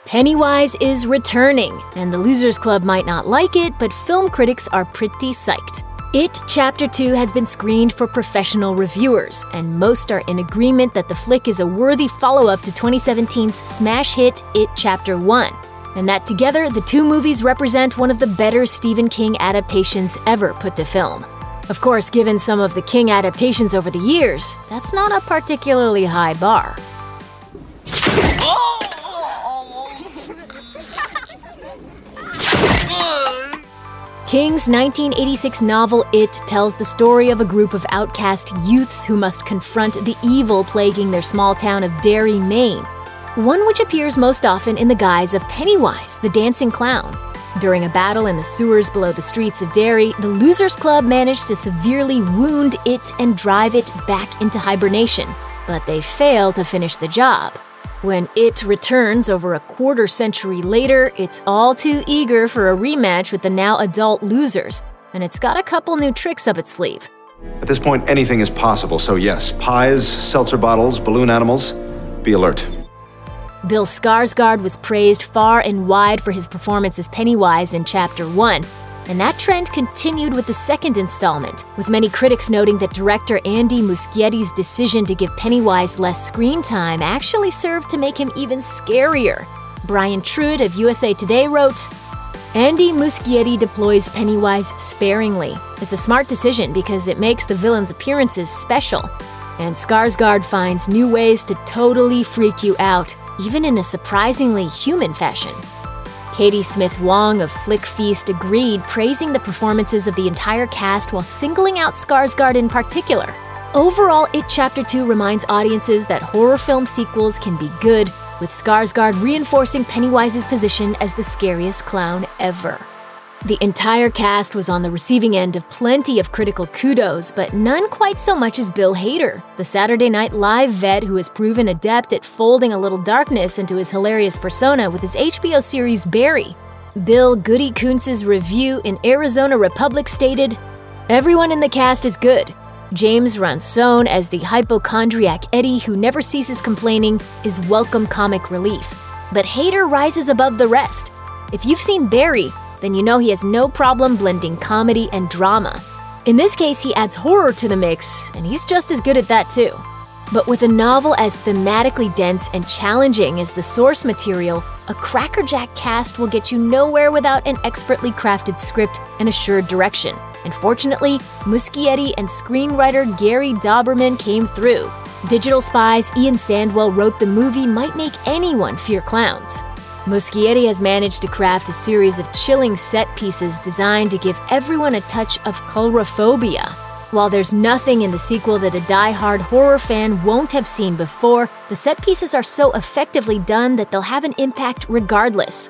Pennywise is returning, and the Losers Club might not like it, but film critics are pretty psyched. It Chapter 2 has been screened for professional reviewers, and most are in agreement that the flick is a worthy follow-up to 2017's smash hit It Chapter 1, and that together the two movies represent one of the better Stephen King adaptations ever put to film. Of course, given some of the King adaptations over the years, that's not a particularly high bar. King's 1986 novel It tells the story of a group of outcast youths who must confront the evil plaguing their small town of Derry, Maine, one which appears most often in the guise of Pennywise, the dancing clown. During a battle in the sewers below the streets of Derry, the Losers Club managed to severely wound It and drive it back into hibernation, but they fail to finish the job. When It returns over a quarter-century later, it's all too eager for a rematch with the now adult losers, and it's got a couple new tricks up its sleeve. At this point, anything is possible, so yes, pies, seltzer bottles, balloon animals, be alert. Bill Skarsgård was praised far and wide for his performance as Pennywise in Chapter 1, and that trend continued with the second installment, with many critics noting that director Andy Muschietti's decision to give Pennywise less screen time actually served to make him even scarier. Brian Trude of USA Today wrote, "Andy Muschietti deploys Pennywise sparingly. It's a smart decision because it makes the villain's appearances special. And Skarsgård finds new ways to totally freak you out, even in a surprisingly human fashion." Katie Smith-Wong of Flick Feast agreed, praising the performances of the entire cast while singling out Skarsgård in particular. Overall, It Chapter 2 reminds audiences that horror film sequels can be good, with Skarsgård reinforcing Pennywise's position as the scariest clown ever. The entire cast was on the receiving end of plenty of critical kudos, but none quite so much as Bill Hader, the Saturday Night Live vet who has proven adept at folding a little darkness into his hilarious persona with his HBO series Barry. Bill Goody Kuntz's review in Arizona Republic stated, "Everyone in the cast is good. James Ransone as the hypochondriac Eddie who never ceases complaining is welcome comic relief. But Hader rises above the rest. If you've seen Barry, then you know he has no problem blending comedy and drama. In this case, he adds horror to the mix, and he's just as good at that too." But with a novel as thematically dense and challenging as the source material, a crackerjack cast will get you nowhere without an expertly crafted script and assured direction. And fortunately, Muschietti and screenwriter Gary Dauberman came through. Digital Spy's Ian Sandwell wrote the movie might make anyone fear clowns. Muschietti has managed to craft a series of chilling set pieces designed to give everyone a touch of coulrophobia. While there's nothing in the sequel that a die-hard horror fan won't have seen before, the set pieces are so effectively done that they'll have an impact regardless.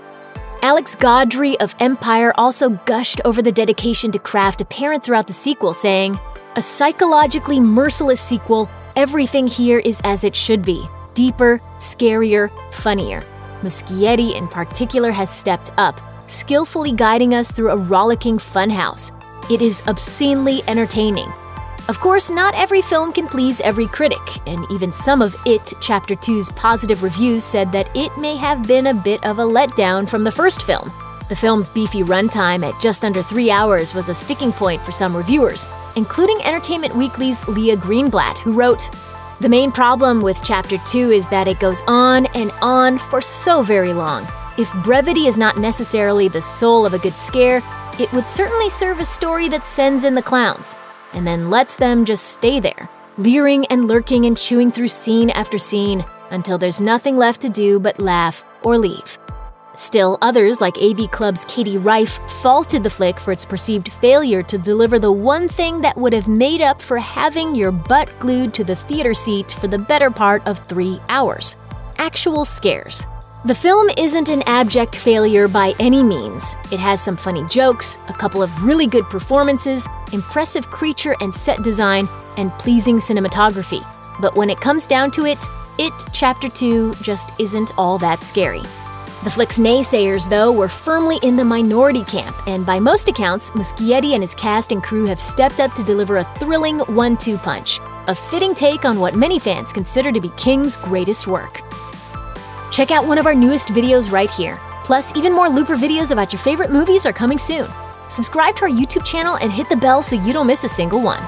Alex Gaudry of Empire also gushed over the dedication to craft apparent throughout the sequel, saying, "A psychologically merciless sequel, everything here is as it should be. Deeper, scarier, funnier." Muschietti in particular has stepped up, skillfully guiding us through a rollicking funhouse. It is obscenely entertaining. Of course, not every film can please every critic, and even some of It Chapter 2's positive reviews said that it may have been a bit of a letdown from the first film. The film's beefy runtime at just under 3 hours was a sticking point for some reviewers, including Entertainment Weekly's Leah Greenblatt, who wrote, "The main problem with Chapter 2 is that it goes on and on for so very long. If brevity is not necessarily the soul of a good scare, it would certainly serve a story that sends in the clowns, and then lets them just stay there, leering and lurking and chewing through scene after scene, until there's nothing left to do but laugh or leave." Still, others like AV Club's Katie Reif faulted the flick for its perceived failure to deliver the one thing that would have made up for having your butt glued to the theater seat for the better part of 3 hours: actual scares. The film isn't an abject failure by any means. It has some funny jokes, a couple of really good performances, impressive creature and set design, and pleasing cinematography. But when it comes down to it, It Chapter 2 just isn't all that scary. The flick's naysayers, though, were firmly in the minority camp, and by most accounts, Muschietti and his cast and crew have stepped up to deliver a thrilling 1-2 punch, a fitting take on what many fans consider to be King's greatest work. Check out one of our newest videos right here. Plus, even more Looper videos about your favorite movies are coming soon. Subscribe to our YouTube channel and hit the bell so you don't miss a single one.